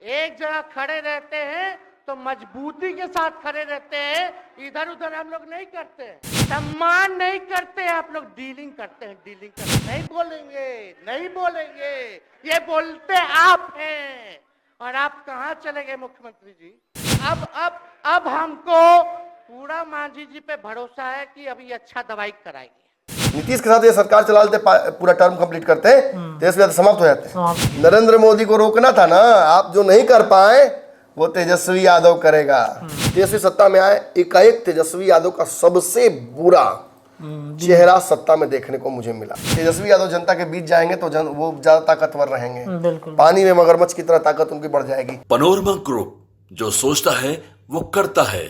एक जगह खड़े रहते हैं तो मजबूती के साथ खड़े रहते हैं, इधर उधर हम लोग नहीं करते, सम्मान नहीं करते, आप लोग डीलिंग करते हैं, डीलिंग करते हैं। नहीं बोलेंगे, नहीं बोलेंगे, ये बोलते आप हैं। और आप कहाँ चले गए मुख्यमंत्री जी? अब हमको पूरा मांझी जी पे भरोसा है कि अभी अच्छा दवाई कराएंगे। नीतीश के साथ ये सरकार चला लेते, पूरा टर्म कंप्लीट करते, देश में समाप्त हो जाते हैं। नरेंद्र मोदी को रोकना था ना, आप जो नहीं कर पाए वो तेजस्वी यादव करेगा। तेजस्वी सत्ता में आए, एकाएक तेजस्वी यादव का सबसे बुरा चेहरा सत्ता में देखने को मुझे मिला। तेजस्वी यादव जनता के बीच जाएंगे तो वो ज्यादा ताकतवर रहेंगे, पानी में मगरमच्छ की तरह ताकत उनकी बढ़ जाएगी। पनोरमा ग्रुप, जो सोचता है वो करता है।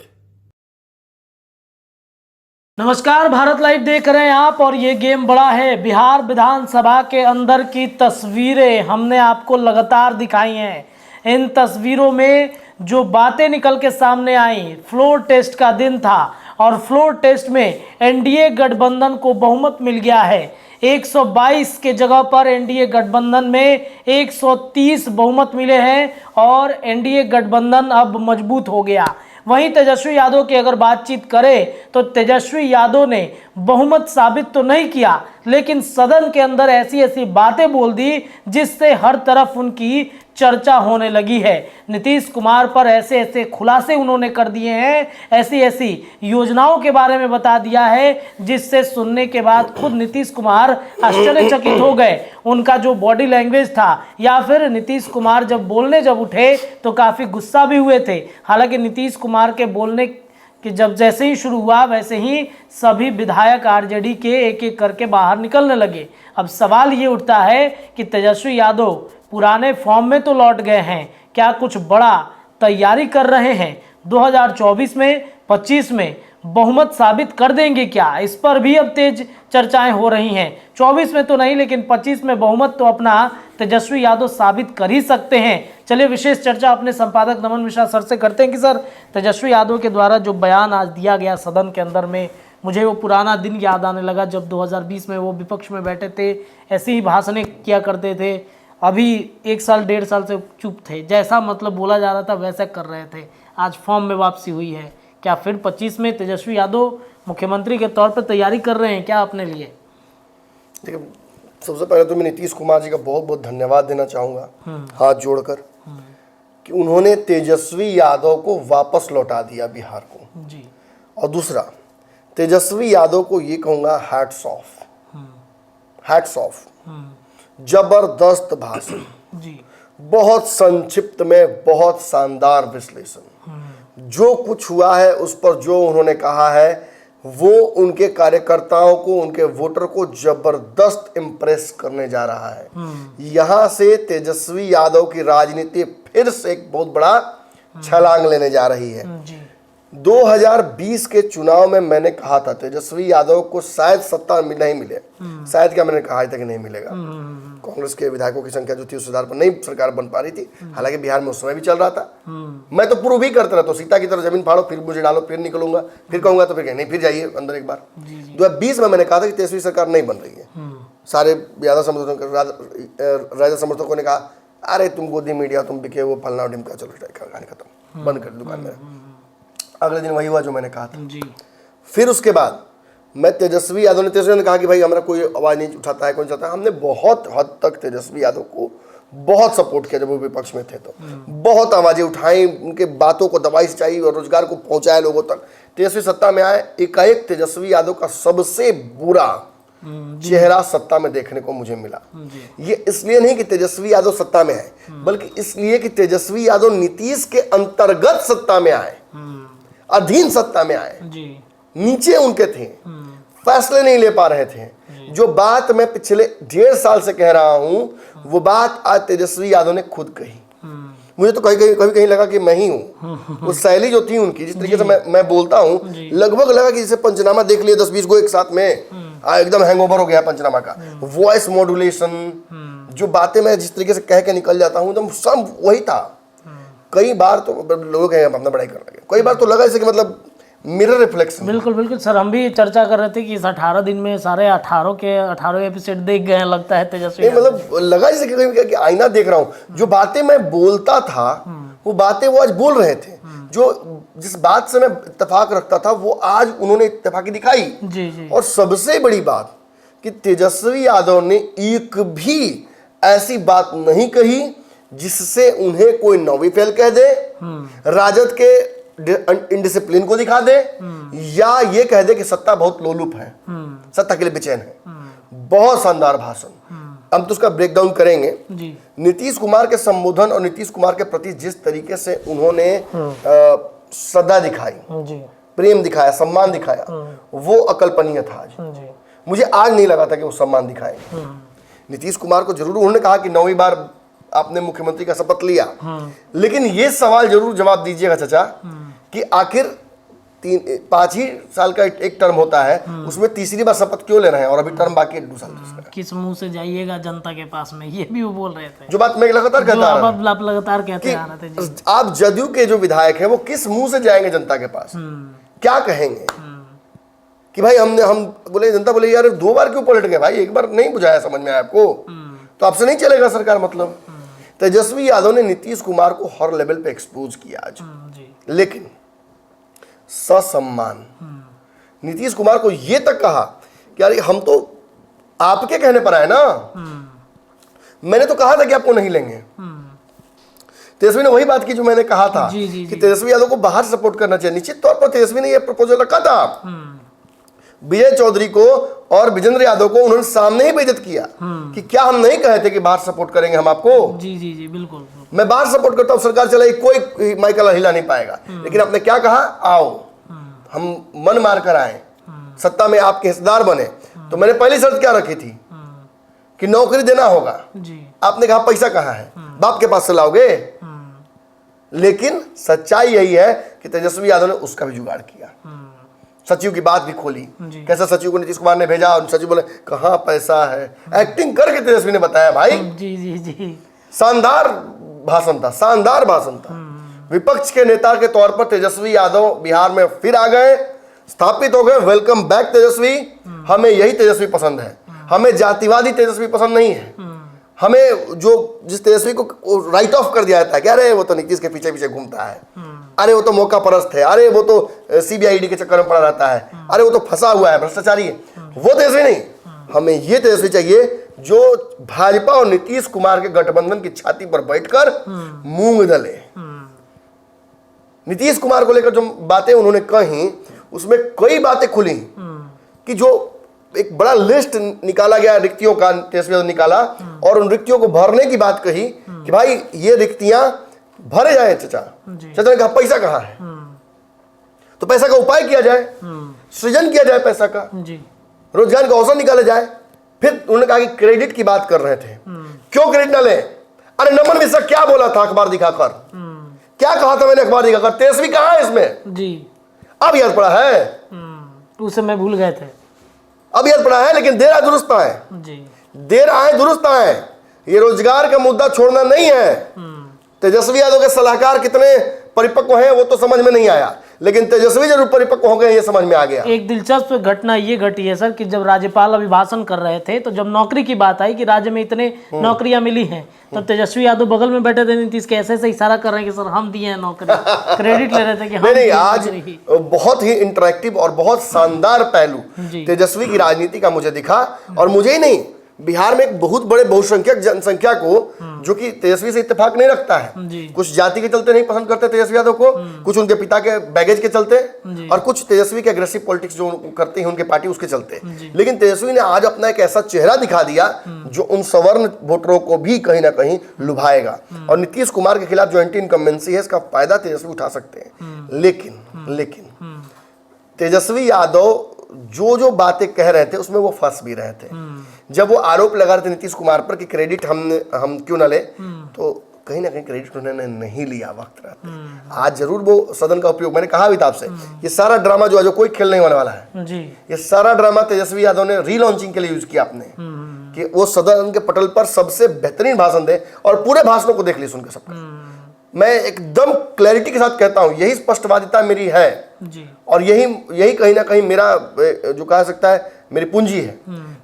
नमस्कार, भारत लाइव देख रहे हैं आप और ये गेम बड़ा है। बिहार विधानसभा के अंदर की तस्वीरें हमने आपको लगातार दिखाई हैं। इन तस्वीरों में जो बातें निकल के सामने आई, फ्लोर टेस्ट का दिन था और फ्लोर टेस्ट में एनडीए गठबंधन को बहुमत मिल गया है। 122 के जगह पर एनडीए गठबंधन में 130 बहुमत मिले हैं और एनडीए गठबंधन अब मजबूत हो गया। वहीं तेजस्वी यादव की अगर बातचीत करें तो तेजस्वी यादव ने बहुमत साबित तो नहीं किया, लेकिन सदन के अंदर ऐसी ऐसी बातें बोल दी जिससे हर तरफ उनकी चर्चा होने लगी है। नीतीश कुमार पर ऐसे ऐसे खुलासे उन्होंने कर दिए हैं, ऐसी ऐसी योजनाओं के बारे में बता दिया है जिससे सुनने के बाद खुद नीतीश कुमार आश्चर्यचकित हो गए। उनका जो बॉडी लैंग्वेज था या फिर नीतीश कुमार जब उठे तो काफ़ी गुस्सा भी हुए थे। हालांकि नीतीश कुमार के बोलने कि जब जैसे ही शुरू हुआ वैसे ही सभी विधायक आरजेडी के एक एक करके बाहर निकलने लगे। अब सवाल ये उठता है कि तेजस्वी यादव पुराने फॉर्म में तो लौट गए हैं, क्या कुछ बड़ा तैयारी कर रहे हैं? 2024 में 25 में बहुमत साबित कर देंगे क्या? इस पर भी अब तेज चर्चाएं हो रही हैं। 24 में तो नहीं, लेकिन 25 में बहुमत तो अपना तेजस्वी यादव साबित कर ही सकते हैं। चलिए विशेष चर्चा अपने संपादक नमन मिश्रा सर से करते हैं कि सर, तेजस्वी यादव के द्वारा जो बयान आज दिया गया सदन के अंदर में, मुझे वो पुराना दिन याद आने लगा जब 2020 में वो विपक्ष में बैठे थे, ऐसी ही भाषणें किया करते थे। अभी 1 साल 1.5 साल से चुप थे, जैसा मतलब बोला जा रहा था वैसा कर रहे थे। आज फॉर्म में वापसी हुई है। क्या फिर 25 में तेजस्वी यादव मुख्यमंत्री के तौर पर तैयारी कर रहे हैं क्या अपने लिए? देखिए, सबसे पहले तो मैं नीतीश कुमार जी का बहुत बहुत धन्यवाद देना चाहूँगा हाथ जोड़कर कि उन्होंने तेजस्वी यादव को वापस लौटा दिया बिहार को जी। और दूसरा, तेजस्वी यादव को ये कहूँगा हैट्स ऑफ, हैट्स ऑफ। जबरदस्त भाषण जी, बहुत संक्षिप्त में बहुत शानदार विश्लेषण। जो कुछ हुआ है उस पर जो उन्होंने कहा है वो उनके कार्यकर्ताओं को, उनके वोटर को जबरदस्त इम्प्रेस करने जा रहा है। यहां से तेजस्वी यादव की राजनीति फिर से एक बहुत बड़ा छलांग लेने जा रही है। 2020 के चुनाव में मैंने कहा था तेजस्वी यादव को शायद सत्ता नहीं मिले, शायद क्या मैंने कहा था कि नहीं मिलेगा। कांग्रेस के विधायकों की संख्या जो थी उस आधार पर नहीं सरकार बन पा रही थी, हालांकि बिहार में उस समय भी चल रहा था। मैं तो प्रूव भी करता रहता, सीता की तरह जमीन फाड़ो फिर मुझे डालो, फिर निकलूंगा, फिर कहूंगा तो फिर नहीं, फिर जाइए अंदर एक बार। 2020 में मैंने कहा था कि तेजस्वी सरकार नहीं बन रही है। सारे राजा समर्थकों ने कहा अरे तुम गोदी मीडिया, तुम बिके वो फलना ढिमका, चलो कहानी खत्म, बंद कर दुकान में। अगले दिन वही हुआ जो मैंने कहा था जी। फिर उसके बाद मैं तेजस्वी यादव ने कहा कि भाई हमारा कोई आवाज़ नहीं उठाता है, कोई नहीं उठाता। हमने बहुत हद तक तेजस्वी यादव को बहुत सपोर्ट किया जब वो विपक्ष में थे, तो बहुत आवाज़ें उठाई, उनके बातों को दवाई सिंचाई और रोजगार को पहुंचाया लोगों तक। तेजस्वी सत्ता में आए, एकाएक तेजस्वी यादव का सबसे बुरा चेहरा सत्ता में देखने को मुझे मिला। ये इसलिए नहीं कि तेजस्वी यादव सत्ता में आए, बल्कि इसलिए कि तेजस्वी यादव नीतीश के अंतर्गत सत्ता में आए, अधीन सत्ता में आए, नीचे उनके थे, फैसले नहीं ले पा रहे थे। जो बात मैं पिछले 1.5 साल से कह रहा हूं वो बात आज तेजस्वी यादव ने खुद कही। मुझे तो कहीं लगा कि मैं ही हूं। वो शैली जो थी उनकी, जिस तरीके से मैं बोलता हूं, लगभग लगा कि जैसे पंचनामा देख लिया 10-20 को एक साथ में, एकदम हैंगओवर हो गया पंचनामा का। वॉइस मॉड्यूलेशन, जो बातें मैं जिस तरीके से कह के निकल जाता हूं एकदम सब वही था। कई बार तो लोग अपना बड़ाई कर लगे, कई बार तो लगा जैसे कि मतलब मिरर रिफ्लेक्शन। बिल्कुल बिल्कुल सर, हम भी चर्चा कर रहे थे कि इस 18 दिन में सारे 18 एपिसोड देख गए हैं लगता है तेजस्वी। नहीं मतलब लगा जैसे कि आईना देख रहा हूँ, जो बातें मैं बोलता था वो बातें वो आज बोल रहे थे, जो जिस बात से मैं इत्तेफाक रखता था वो आज उन्होंने इत्तेफाकी दिखाई। जी जी। और सबसे बड़ी बात कि तेजस्वी यादव ने एक भी ऐसी बात नहीं कही जिससे उन्हें कोई नौवीं फेल कह दे, राजद के इनडिसिप्लिन को दिखा दे, या ये कह दे कि सत्ता बहुत लोलुप है, सत्ता के लिए बेचैन है। बहुत शानदार भाषण, हम तो उसका ब्रेकडाउन करेंगे। जी। नीतीश कुमार के संबोधन और नीतीश कुमार के प्रति जिस तरीके से उन्होंने श्रद्धा दिखाई, जी प्रेम दिखाया, सम्मान दिखाया, वो अकल्पनीय था आज। जी। मुझे आज नहीं लगा था कि वो सम्मान दिखाए। नीतीश कुमार को जरूर उन्होंने कहा कि 9वीं बार आपने मुख्यमंत्री का शपथ लिया, लेकिन ये सवाल जरूर जवाब दीजिएगा चाचा कि आखिर 5 ही साल का एक टर्म होता है, उसमें तीसरी बार शपथ क्यों ले रहे हैं और अभी टर्म बाकी है 2 साल दूसरा। किस मुंह से जाइएगा जनता के पास में, ये भी वो बोल रहे थे, जो बात मैं लगातार कहता आ रहा हूं आप लगातार कहते आ रहे थे जी। कि आप जदयू के जो विधायक हैं वो किस मुंह से जाएंगे जनता के पास, क्या कहेंगे कि भाई हम बोले, जनता बोले यार 2 बार क्यों पलट गए भाई, एक बार नहीं बुझाया, समझ में आया आपको, तो आपसे नहीं चलेगा सरकार। मतलब तेजस्वी यादव ने नीतीश कुमार को हर लेवल पे एक्सपोज किया आज, लेकिन ससम्मान नीतीश कुमार को ये तक कहा कि यार हम तो आपके कहने पर आए ना, मैंने तो कहा था कि आपको नहीं लेंगे। तेजस्वी ने वही बात की जो मैंने कहा था कि तेजस्वी यादव को बाहर सपोर्ट करना चाहिए। निश्चित तौर पर तेजस्वी ने यह प्रपोजल रखा था, विजय चौधरी को और विजेंद्र यादव को उन्होंने सामने ही बेइज्जत किया कि क्या हम नहीं कहे थे कि बाहर सपोर्ट करेंगे हम आपको। जी जी जी बिल्कुल। मैं बाहर सपोर्ट करता हूं, सरकार चलाई, कोई माइकल हिला नहीं पाएगा, लेकिन आपने क्या कहा, आओ हम मन मार कर आए, सत्ता में आपके हिस्सेदार बने। तो मैंने पहली शर्त क्या रखी थी कि नौकरी देना होगा, आपने कहा पैसा कहाँ है, बाप के पास से लाओगे। लेकिन सच्चाई यही है कि तेजस्वी यादव ने उसका भी जुगाड़ किया, सचिव की बात भी खोली, कैसा सचिव को नीतीश कुमार ने भेजा और सचिव बोले कहाँ पैसा है, एक्टिंग करके तेजस्वी ने बताया भाई। जी जी जी। शानदार भाषण था, शानदार भाषण था। विपक्ष के नेता के तौर पर तेजस्वी यादव बिहार में फिर आ गए, स्थापित हो गए। वेलकम बैक तेजस्वी, हमें यही तेजस्वी पसंद है, हमें जातिवादी तेजस्वी पसंद नहीं है। हमें जो जिस तेजस्वी को राइट ऑफ कर दिया जाता है कि अरे वो तो नीतीश के पीछे पीछे घूमता है, अरे वो तो मौका परस्त है, अरे वो तो सीबीआईडी के चक्कर में पड़ा रहता है, अरे वो तो फंसा हुआ है, भ्रष्टाचारी है, वो तेजस्वी नहीं। हमें ये तेजस्वी चाहिए जो भाजपा और नीतीश कुमार के गठबंधन की छाती पर बैठकर मूंग दले। नीतीश कुमार को लेकर जो बातें उन्होंने कही उसमें कई बातें खुली कि जो एक बड़ा लिस्ट निकाला गया रिक्तियों का, तेजस्वी यादव निकाला और उन रिक्तियों को भरने की बात कही कि भाई ये रिक्तियां भरे जाए। चाचा ने कहा पैसा कहाँ है, तो पैसा का उपाय किया जाए, सृजन किया जाए पैसा का, रोजगार का अवसर निकाले जाए। फिर उन्होंने कहा कि क्रेडिट की बात कर रहे थे, क्यों क्रेडिट ना ले, अरे नमन मिश्रा क्या बोला था अखबार दिखाकर, क्या कहा था मैंने अखबार दिखाकर, तेजस्वी कहाँ है इसमें जी, अब याद पड़ा है, उस समय भूल गए थे, अब याद पड़ा है, लेकिन देर आए दुरुस्त आए जी, देर आए दुरुस्त आए। ये रोजगार का मुद्दा छोड़ना नहीं है। तेजस्वी यादव के सलाहकार कितने परिपक्व हैं वो तो समझ में नहीं आया, लेकिन तेजस्वी जरूर परिपक्व हो गए ये समझ में आ गया। एक दिलचस्प घटना ये घटी है सर कि जब राज्यपाल अभिभाषण कर रहे थे तो जब नौकरी की बात आई कि राज्य में इतने नौकरियां मिली हैं, तो तेजस्वी यादव बगल में बैठे थे, नीतीश के ऐसे इशारा कर रहे हैं कि सर हम दिए हैं नौकरी, क्रेडिट ले रहे थे कि हम नहीं, आज बहुत ही इंटरेक्टिव और बहुत शानदार पहलू तेजस्वी की राजनीति का मुझे दिखा। और मुझे ही नहीं, बिहार में एक बहुत बड़े बहुसंख्यक जनसंख्या को जो कि तेजस्वी से इत्तेफाक नहीं रखता है, कुछ जाति के चलते नहीं पसंद करते तेजस्वी यादव को, कुछ उनके पिता के बैगेज के चलते, और कुछ तेजस्वी के अग्रेसिव पॉलिटिक्स जो करती है उनके पार्टी उसके चलते। लेकिन तेजस्वी ने आज अपना एक ऐसा चेहरा दिखा दिया जो उन सवर्ण वोटरों को भी कहीं ना कहीं लुभाएगा, और नीतीश कुमार के खिलाफ जो एंटी इनकम्बेंसी है इसका फायदा तेजस्वी उठा सकते हैं। लेकिन तेजस्वी यादव जो बातें कह रहे थे उसमें वो फंस भी रहे थे। जब वो आरोप लगा रहे थे नीतीश कुमार पर कि क्रेडिट हम क्यों ना ले, तो कहीं ना कहीं क्रेडिट उन्होंने नहीं लिया वक्त रहते। आज जरूर वो सदन का उपयोग, मैंने कहा भी था आपसे, ये सारा ड्रामा जो कोई खेल नहीं होने वाला है जी, ये सारा ड्रामा तेजस्वी यादव ने रीलॉन्चिंग के लिए यूज किया आपने, कि वो सदन के पटल पर सबसे बेहतरीन भाषण दे, और पूरे भाषणों को देख ली सुनकर सबका, मैं एकदम क्लैरिटी के साथ कहता हूं, यही स्पष्टवादिता मेरी है जी। और यही कहीं ना कहीं मेरा जो कहा सकता है मेरी पूंजी है।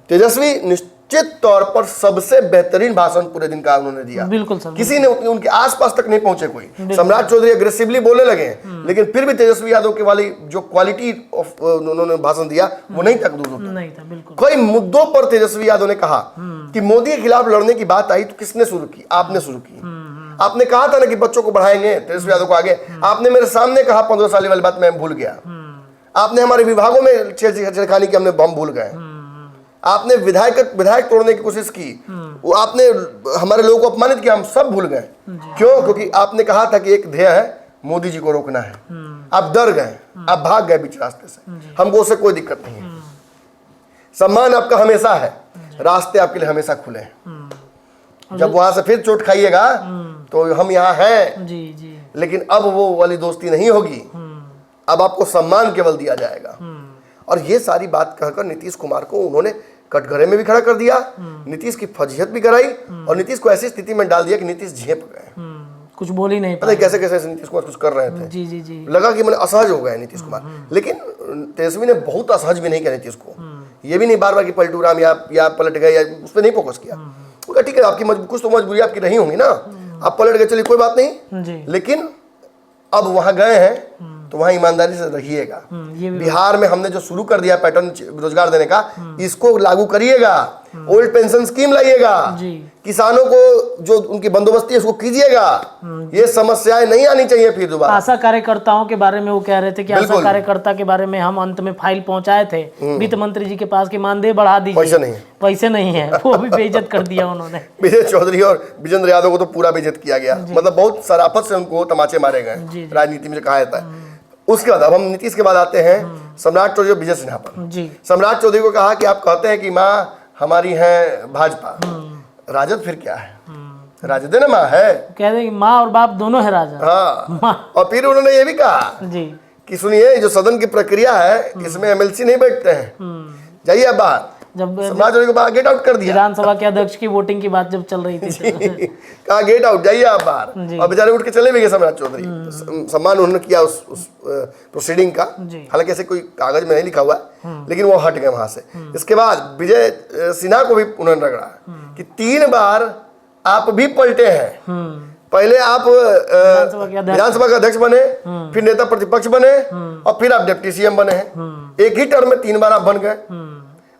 तेजस्वी निश्चित तौर पर सबसे बेहतरीन भाषण पूरे दिन का उन्होंने दिया। बिल्कुल सर। किसी ने उनके आसपास तक नहीं पहुंचे कोई। सम्राट चौधरी अग्रेसिवली बोलने लगे, लेकिन फिर भी तेजस्वी यादव के वाली जो क्वालिटी ऑफ उन्होंने भाषण दिया वो नहीं था दूर होता। नहीं था बिल्कुल। कई मुद्दों पर तेजस्वी यादव ने कहा कि मोदी के खिलाफ लड़ने की बात आई तो किसने शुरू की? आपने शुरू की। आपने कहा था ना कि बच्चों को बढ़ाएंगे, तेजस्वी यादव को आगे आपने मेरे सामने कहा 15 साल वाली बात मैं भूल गया। आपने हमारे विभागों में छेड़खानी की, हमने बम भूल गए। आपने विधायक तोड़ने की कोशिश की, वो आपने हमारे लोगों को अपमानित किया, हम सब भूल गए। क्यों? क्योंकि आपने कहा था कि एक ध्येय है, मोदी जी को रोकना है। आप डर गए, आप भाग गए बीच रास्ते से। हमको उससे कोई दिक्कत नहीं है। सम्मान आपका हमेशा है, रास्ते आपके लिए हमेशा खुले हैं। जब वहां से फिर चोट खाइएगा तो हम यहाँ हैं जी जी। लेकिन अब वो वाली दोस्ती नहीं होगी। अब आपको सम्मान केवल दिया जाएगा। और ये सारी बात कहकर नीतीश कुमार को उन्होंने कटघरे में भी खड़ा कर दिया, नीतीश की फजीहत भी कराई और नीतीश को ऐसी स्थिति में डाल दिया कि नीतीश झेप गए। कुछ बोल ही नहीं पता है कैसे कैसे नीतीश कुमार कुछ कर रहे थे। जी जी जी। लगा कि मैंने असहज हो गए नीतीश कुमार, लेकिन तेजस्वी ने बहुत असहज भी नहीं किया नीतीश को। ये भी नहीं बार बार कि पलटू राम या पलट गए या उस पर नहीं फोकस किया। उनका ठीक है, आपकी कुछ तो मजबूरी आपकी रही होंगी ना, आप पलट गए, चलिए कोई बात नहीं, लेकिन अब वहां गए हैं तो वहां ईमानदारी से रहिएगा। बिहार में हमने जो शुरू कर दिया पैटर्न रोजगार देने का, इसको लागू करिएगा। ओल्ड पेंशन स्कीम लाइएगा, किसानों को जो उनकी बंदोबस्ती है उसको कीजिएगा। ये समस्याएं नहीं आनी चाहिए फिर दोबारा। आशा कार्यकर्ताओं के बारे में वो कह रहे थे कि आशा कार्यकर्ता के बारे में हम अंत में फाइल पहुंचाए थे वित्त मंत्री जी के पास कि मानदेय बढ़ा दीजिए, पैसे नहीं है, वो भी बेइज्जत कर दिया उन्होंने। विजय चौधरी और विजेंद्र यादव को तो पूरा बेइज्जत किया गया, मतलब बहुत शराफत से उनको तमाचे मारे गए, राजनीति में कहा जाता है। उसके बाद अब हम नीतीश के बाद आते हैं सम्राट चौधरी और विजय सिन्हा पर। सम्राट चौधरी को कहा कि आप कहते हैं कि माँ हमारी है भाजपा, राजद फिर क्या है? राजद है ना, माँ है, कह रहे माँ और बाप दोनों है राजा। हाँ। और फिर उन्होंने ये भी कहा जी कि सुनिए जो सदन की प्रक्रिया है इसमें एमएलसी नहीं बैठते हैं, जाइए आप बाहर। जब सम्राट चौधरी को बाहर गेट आउट कर दिया। विधानसभा के अध्यक्ष की वोटिंग की बात जब चल रही थी कहा गेट आउट, जाइए आप बाहर। और बेचारे उठ के चले भी गए सम्राट चौधरी। सम्मान उन्होंने किया उस प्रोसीडिंग का, हालांकि ऐसे कोई कागज में नहीं लिखा हुआ, लेकिन वो हट गए वहां से। इसके बाद विजय सिन्हा को भी उन्होंने रगड़ा कि 3 बार आप भी पलटे हैं। पहले आप विधानसभा के अध्यक्ष बने, फिर नेता प्रतिपक्ष बने और फिर आप डिप्टी सीएम बने हैं। एक ही टर्म में 3 बार आप बन गए।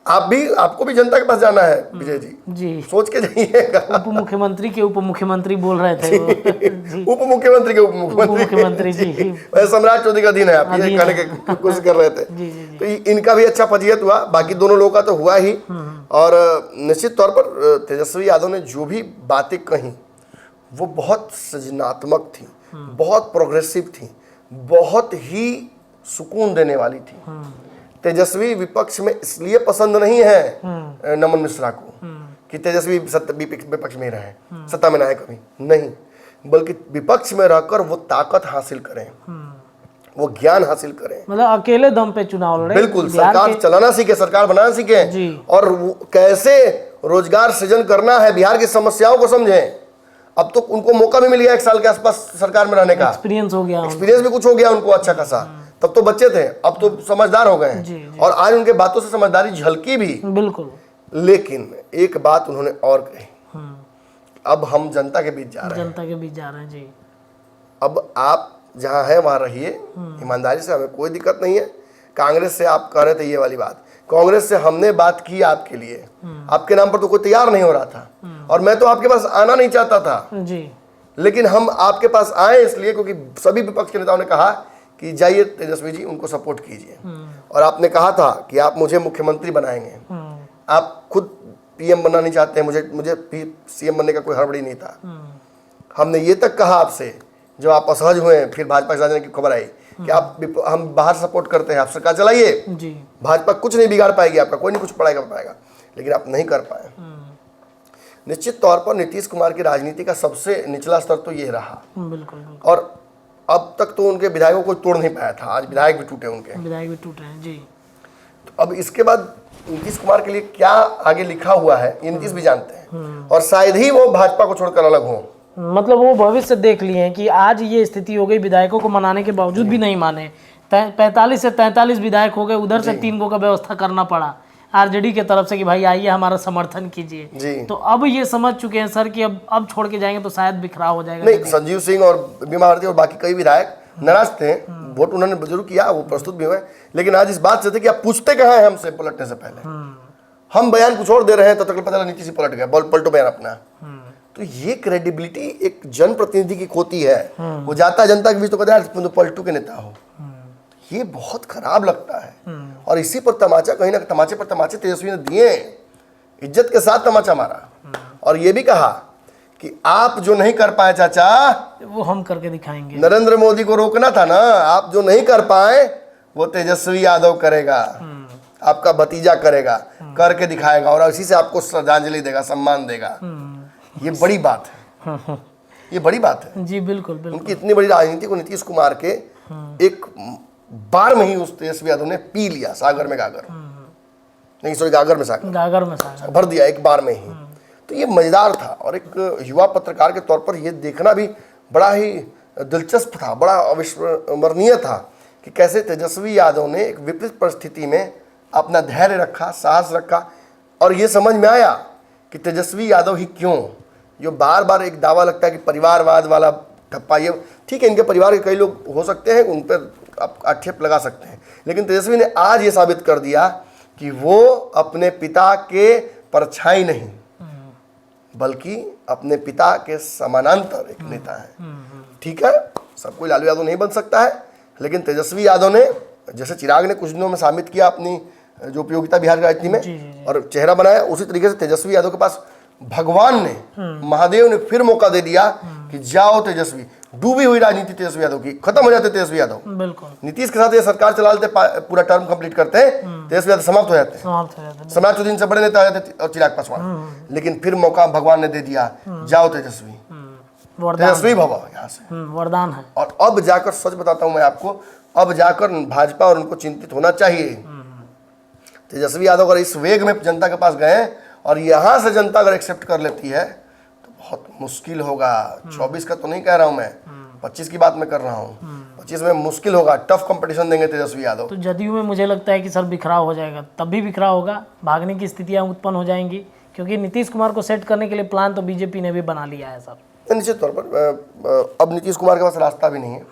आपको भी जनता के पास जाना है विजय जी, सोच के जाइएगा। उप मुख्यमंत्री के उप मुख्यमंत्री बोल रहे थे उप मुख्यमंत्री के उप मुख्यमंत्री जी। सम्राट चौधरी का दिन है, आप ये कहने की कोशिश कर रहे थे। तो इनका भी अच्छा फजीहत हुआ, बाकी दोनों लोगों का तो हुआ ही। और निश्चित तौर पर तेजस्वी यादव ने जो भी बातें कही वो बहुत सृजनात्मक थी, बहुत प्रोग्रेसिव थी, बहुत ही सुकून देने वाली थी। तेजस्वी विपक्ष में इसलिए पसंद नहीं है नमन मिश्रा को कि तेजस्वी विपक्ष में रहे, सत्ता में ना आए कभी नहीं, बल्कि विपक्ष में रहकर वो ताकत हासिल करें, वो ज्ञान हासिल करें, मतलब अकेले दम पे चुनाव लड़े। बिल्कुल, सरकार चलाना सीखे, सरकार बनाना सीखे और कैसे रोजगार सृजन करना है, बिहार की समस्याओं को समझें। अब तो उनको मौका भी मिल गया 1 साल के आसपास सरकार में रहने का, एक्सपीरियंस हो गया, एक्सपीरियंस भी कुछ हो गया उनको अच्छा खासा। तब तो बच्चे थे, अब तो समझदार हो गए हैं और आज उनके बातों से समझदारी झलकी भी। बिल्कुल। लेकिन एक बात उन्होंने और कही, अब हम जनता के बीच जा रहे हैं, जनता के बीच जा रहे हैं जी। अब आप जहां हैं वहां रहिए ईमानदारी से, हमें कोई दिक्कत नहीं है। कांग्रेस से आप कह रहे थे ये वाली बात, कांग्रेस से हमने बात की आपके लिए, आपके नाम पर तो कोई तैयार नहीं हो रहा था और मैं तो आपके पास आना नहीं चाहता था जी, लेकिन हम आपके पास आए इसलिए क्योंकि सभी विपक्ष के नेताओं ने कहा कि जाइए तेजस्वी जी, उनको सपोर्ट कीजिए। और आपने कहा था कि आप मुझे मुख्यमंत्री बनाएंगे, आप खुद पीएम बनना नहीं चाहते हैं, मुझे सीएम बनने का कोई हड़बड़ी नहीं था। हमने ये तक कहा आपसे जब आप असहज हुए, फिर भाजपा के जाने की खबर आई कि हम बाहर सपोर्ट करते हैं, आप सरकार चलाइए, भाजपा कुछ नहीं बिगाड़ पाएगी आपका, कोई नहीं कुछ पाएगा, लेकिन आप नहीं कर पाए। निश्चित तौर पर नीतीश कुमार की राजनीति का सबसे निचला स्तर तो ये रहा। बिल्कुल। और अब तक तो उनके विधायकों को तोड़ नहीं पाया था, आज विधायक भी टूटे, उनके विधायक भी टूटे हैं जी। तो अब इसके बाद नीतीश कुमार के लिए क्या आगे लिखा हुआ है ये नीतीश भी जानते हैं और शायद ही वो भाजपा को छोड़कर अलग हों। मतलब वो भविष्य देख लिए हैं कि आज ये स्थिति हो गई, विधायकों को मनाने के बावजूद भी नहीं माने, 45 से 43 विधायक हो गए, उधर से 3 को का व्यवस्था करना पड़ा आरजेडी के तरफ से कि भाई आइए हमारा समर्थन कीजिए। तो अब ये समझ चुके हैं सर कि अब छोड़ के जाएंगे तो शायद बिखराव हो जाएगा। नहीं, संजीव सिंह और बीमा भारती और बाकी कई विधायक नाराज थे, वोट उन्होंने जरूर किया, वो प्रस्तुत भी हुए, लेकिन आज इस बात से थे कि आप पूछते कहाँ हैं हमसे पलटने से पहले। हम बयान कुछ और दे रहे हैं तो तक पता चला नीतीश पलट गया, पलटो बयान अपना। तो ये क्रेडिबिलिटी एक जनप्रतिनिधि की खोती है। वो जाता है जनता के बीच तो कहता है तुम पलटू के नेता हो। ये बहुत खराब लगता है। और इसी पर तमाचा, कहीं ना तमाचे पर तमाचे तेजस्वी ने दिए, इज्जत के साथ तमाचा मारा और ये भी कहा कि आप जो नहीं कर पाए चाचा वो हम करके दिखाएंगे। नरेंद्र मोदी को रोकना था ना, आप जो नहीं कर पाए वो तेजस्वी यादव करेगा, आपका भतीजा करेगा, करके दिखाएगा और इसी से आपको श्रद्धांजलि देगा, सम्मान देगा। ये बड़ी बात है, ये बड़ी बात है जी। बिल्कुल बिल्कुल। उनकी इतनी बड़ी राजनीति को नीतीश कुमार के एक बार में ही उस तेजस्वी यादव ने पी लिया, सागर में गागर, नहीं सॉरी गागर में सागर, गागर में सागर भर दिया एक बार में ही। तो ये मजेदार था और एक युवा पत्रकार के तौर पर ये देखना भी बड़ा ही दिलचस्प था, बड़ा अविस्मरणीय था कि कैसे तेजस्वी यादव ने एक विपरीत परिस्थिति में अपना धैर्य रखा, साहस रखा और ये समझ में आया कि तेजस्वी यादव ही क्यों, जो बार बार एक दावा लगता है कि परिवारवाद वाला ठप्पा, ये ठीक है, इनके परिवार के कई लोग हो सकते हैं, उन पर आप आक्षेप लगा सकते हैं, लेकिन तेजस्वी ने आज ये साबित कर दिया कि वो अपने पिता के परछाई नहीं बल्कि अपने पिता के समानांतर एक नेता है। ठीक है, सब कोई लालू यादव नहीं बन सकता है, लेकिन तेजस्वी यादव ने, जैसे चिराग ने कुछ दिनों में साबित किया अपनी जो उपयोगिता बिहार की राजनीति में और चेहरा बनाया, उसी तरीके से तेजस्वी यादव के पास भगवान ने, महादेव ने फिर मौका दे दिया कि जाओ तेजस्वी। डूबी हुई राजनीति तेजस्वी यादव की खत्म हो जाते तेजस्वी यादव। बिल्कुल। नीतीश के साथ ये सरकार चला लेते, पूरा टर्म कंप्लीट करते हैं, तेजस्वी यादव समाप्त हो जाते हैं, समाजवादी से बड़े नेता आ जाते और चिराग पासवान। लेकिन फिर मौका भगवान ने दे दिया, जाओ तेजस्वी, तेजस्वी भव यहाँ से वरदान है। और अब जाकर सच बताता हूं मैं आपको, अब जाकर भाजपा और उनको चिंतित होना चाहिए। तेजस्वी यादव अगर इस वेग में जनता के पास गए और यहां से जनता अगर एक्सेप्ट कर लेती है तो बहुत मुश्किल होगा। 24 का तो नहीं कह रहा हूं मैं, 25 की बात मैं कर रहा हूं। 25 में मुश्किल होगा, टफ कंपटीशन देंगे तेजस्वी यादव। तो जदयू में मुझे लगता है कि सर बिखराव हो जाएगा, तब भी बिखराव होगा, भागने की स्थितियां उत्पन्न हो जाएंगी, क्योंकि नीतीश कुमार को सेट करने के लिए प्लान तो बीजेपी ने भी बना लिया है सर। निश्चित तौर पर अब नीतीश कुमार के पास रास्ता भी नहीं है,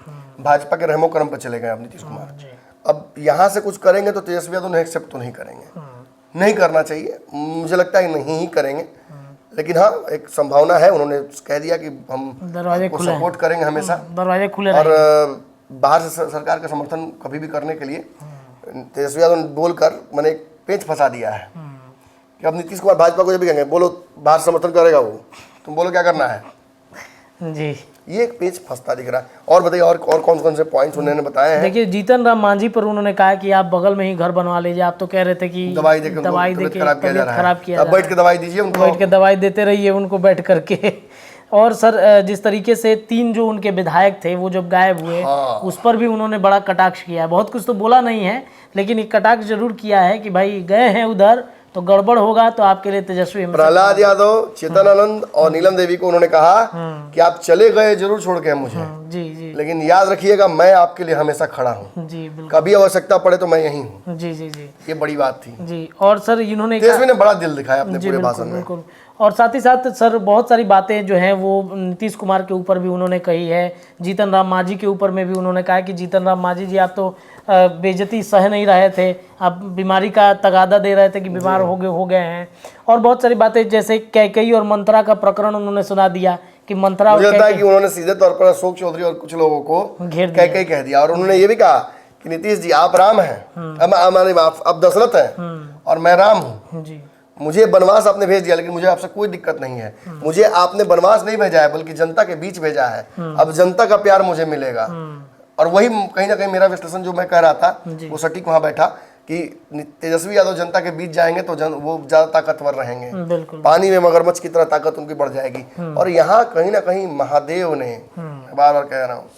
भाजपा के रहमो करम पर चले गए अब नीतीश कुमार। अब यहाँ से कुछ करेंगे तो तेजस्वी यादव एक्सेप्ट तो नहीं करेंगे, नहीं करना चाहिए, मुझे लगता है नहीं ही करेंगे। लेकिन हाँ, एक संभावना है, उन्होंने कह दिया कि हम दरवाजे खुले सपोर्ट करेंगे हमेशा, दरवाजे खुले और बाहर से सरकार का समर्थन कभी भी करने के लिए तेजस्वी यादव ने बोलकर मैंने एक पेच फंसा दिया है कि अब नीतीश कुमार भाजपा को जब भी कहेंगे बोलो बाहर समर्थन करेगा वो, तुम बोलो क्या करना है जी। ये एक पेज फंसता दिख रहा है। और बताइए और कौन कौन से पॉइंट्स उन्होंने बताए हैं? देखिए, जीतन राम मांझी पर उन्होंने कहा कि आप बगल में ही घर बनवा लीजिए। आप तो कह रहे थे कि दवाई देके तबीयत खराब किया, अब बैठ के दवाई दीजिए उनको, बैठ के दवाई देते रहिए उनको बैठ करके। और सर जिस तरीके से 3 जो उनके विधायक थे वो जब गायब हुए, उस पर भी उन्होंने बड़ा कटाक्ष किया है। बहुत कुछ तो बोला नहीं है, लेकिन एक कटाक्ष जरूर किया है कि भाई गए हैं उधर तो गड़बड़ होगा, तो आपके लिए तेजस्वी। प्रहलाद यादव, चेतन आनंद और नीलम देवी को उन्होंने कहा कि आप चले गए जरूर छोड़ के मुझे, जी जी, लेकिन याद रखिएगा मैं आपके लिए हमेशा खड़ा हूँ, जी बिल्कुल, कभी आवश्यकता पड़े तो मैं यहीं हूँ। जी जी जी, ये बड़ी बात थी जी। और सर इन्होंने तेजस्वी ने बड़ा दिल दिखाया अपने पूरे भाषण में। बिल्कुल। और साथ ही साथ सर बहुत सारी बातें जो हैं वो नीतीश कुमार के ऊपर भी उन्होंने कही है, जीतन राम मांझी के ऊपर में भी उन्होंने कहा कि जीतन राम मांझी जी आप तो बेइज्जती सह नहीं रहे थे, आप बीमारी का तगादा दे रहे थे कि बीमार हो गए हैं। और बहुत सारी बातें जैसे कैकेयी और मंत्रा का प्रकरण उन्होंने सुना दिया कि मंत्रा, मुझे लगता है कि उन्होंने सीधे तौर पर अशोक चौधरी और कुछ लोगों को घेर दिया, कैकेयी कह दिया। और उन्होंने ये भी कहा कि नीतीश जी आप राम हैं, अब दशरथ हैं और मैं राम हूँ, जी मुझे बनवास आपने भेज दिया लेकिन मुझे आपसे कोई दिक्कत नहीं है, मुझे आपने बनवास नहीं भेजा है बल्कि जनता के बीच भेजा है, अब जनता का प्यार मुझे मिलेगा। और वही कहीं ना कहीं मेरा विश्लेषण जो मैं कह रहा था वो सटीक वहां बैठा कि तेजस्वी यादव जनता के बीच जाएंगे तो वो ज्यादा ताकतवर रहेंगे, पानी में मगरमच्छ की तरह ताकत उनकी बढ़ जाएगी। और यहाँ कहीं ना कहीं महादेव ने, बार बार कह रहा हूँ,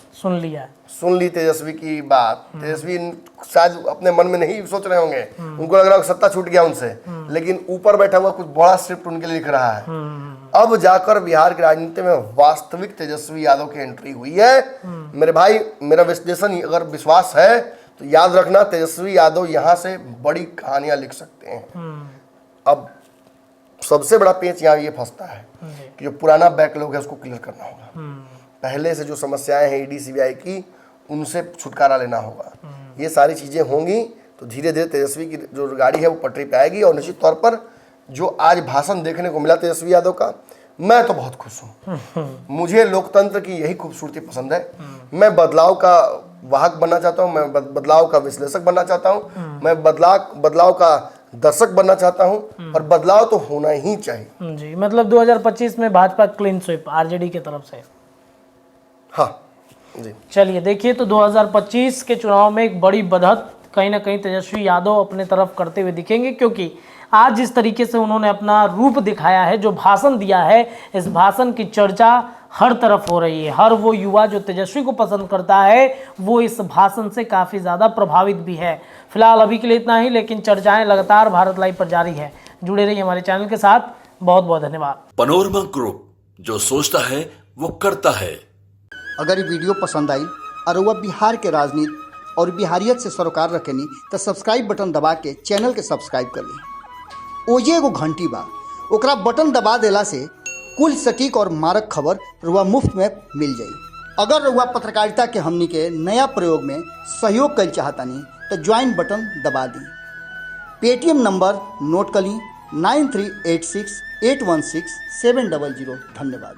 सुन ली तेजस्वी की बात। तेजस्वी शायद अपने मन में नहीं सोच रहे होंगे, उनको लग रहा है सत्ता छूट गया उनसे, लेकिन ऊपर बैठा हुआ कुछ बड़ा स्क्रिप्ट उनके लिए लिख रहा है। अब जाकर बिहार की राजनीति में वास्तविक तेजस्वी यादव की एंट्री हुई है। मेरे भाई, मेरा विश्लेषण अगर विश्वास है तो याद रखना, तेजस्वी यादव यहाँ से बड़ी कहानियां लिख सकते हैं। अब सबसे बड़ा पेच यहाँ ये फंसता है कि जो पुराना बैकलॉग है उसको क्लियर करना होगा। पहले से जो समस्याएं हैं ईडी सीबीआई की, उनसे छुटकारा लेना होगा। ये सारी चीजें होंगी तो धीरे धीरे तेजस्वी की जो गाड़ी है वो पटरी पे आएगी। और निश्चित तौर पर जो आज भाषण देखने को मिला तेजस्वी यादव का, मैं तो बहुत खुश हूँ। मुझे लोकतंत्र की यही खूबसूरती पसंद है। मैं बदलाव का वाहक बनना चाहता हूँ, मैं बदलाव का विश्लेषक बनना चाहता हूँ, मैं बदलाव का दर्शक बनना चाहता हूँ, और बदलाव तो होना ही चाहिए। जी, मतलब 2025 में भाजपा क्लीन स्वीप आरजेडी की तरफ से। हाँ जी, चलिए देखिए, तो 2025 के चुनाव में एक बड़ी बढ़त कहीं ना कहीं तेजस्वी यादव अपने तरफ करते हुए दिखेंगे, क्योंकि आज जिस तरीके से उन्होंने अपना रूप दिखाया है, जो भाषण दिया है, इस भाषण की चर्चा हर तरफ हो रही है। हर वो युवा जो तेजस्वी को पसंद करता है वो इस भाषण से काफ़ी ज़्यादा प्रभावित भी है। फिलहाल अभी के लिए इतना ही, लेकिन चर्चाएं लगातार भारत लाइव पर जारी है। जुड़े रहिए हमारे चैनल के साथ। बहुत बहुत धन्यवाद। पनोरमा ग्रुप, जो सोचता है वो करता है। अगर ये वीडियो पसंद आई और वह बिहार के राजनीति और बिहारियत से सरोकार रखेनी तो सब्सक्राइब बटन दबा के चैनल के सब्सक्राइब कर ली। ओजे एगो घंटी बा, ओकरा बटन दबा देला से कुल सटीक और मारक खबर रुआ मुफ्त में मिल जाई। अगर रुआ पत्रकारिता के हमनी के नया प्रयोग में सहयोग कर चाहतानी तो ज्वाइन बटन दबा दी। पेटीएम नंबर नोट कर ली 9386816700। धन्यवाद।